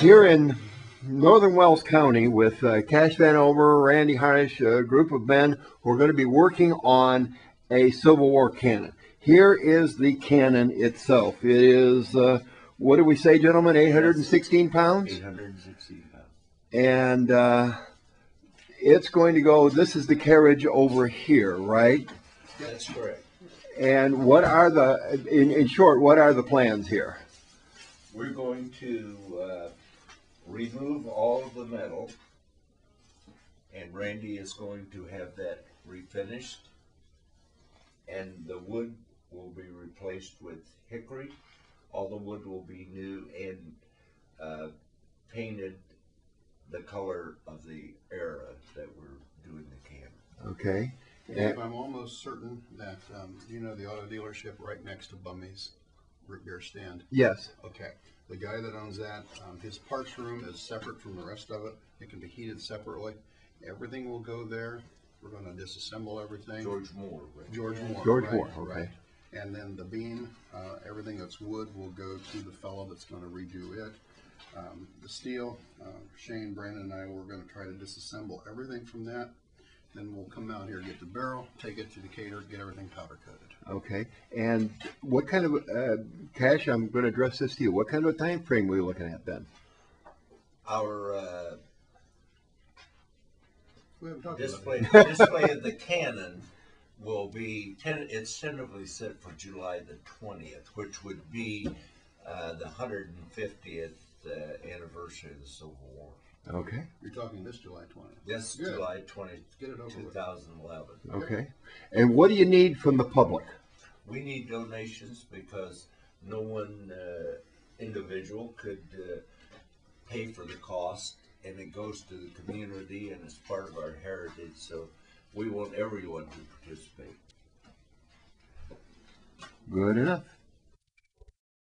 Here in Northern Wells County with Cash Van Over, Randy Harnish, a group of men who are going to be working on a Civil War cannon. Here is the cannon itself. It is, what do we say, gentlemen, 816 pounds? 816 pounds. And it's going to go, this is the carriage over here, right? That's correct. And what are the, in short, what are the plans here? We're going to remove all of the metal, and Randy is going to have that refinished, and the wood will be replaced with hickory. All the wood will be new and painted the color of the era that we're doing the cannon. Okay. Dave, I'm almost certain that you know the auto dealership right next to Bummy's root beer stand. Yes. Okay. The guy that owns that, his parts room is separate from the rest of it. It can be heated separately. Everything will go there. We're going to disassemble everything. George Moore. Right? George Moore. George right, Moore. Okay. Right. And then the beam, everything that's wood will go to the fellow that's going to redo it. The steel, Shane, Brandon, and I, we're going to try to disassemble everything from that. Then we'll come out here, get the barrel, take it to Decatur, get everything powder coated. Okay. And what kind of, Cash, I'm going to address this to you. What kind of a time frame are we looking at then? Our We haven't talked display of the cannon will be, it's tentatively set for July the 20th, which would be the 150th anniversary of the Civil War. Okay. You're talking this July 20th. Yes, Good. July 20th, Get it over 2011. Okay. And what do you need from the public? We need donations because no one individual could pay for the cost, and it goes to the community and it's part of our heritage, so we want everyone to participate. Good enough.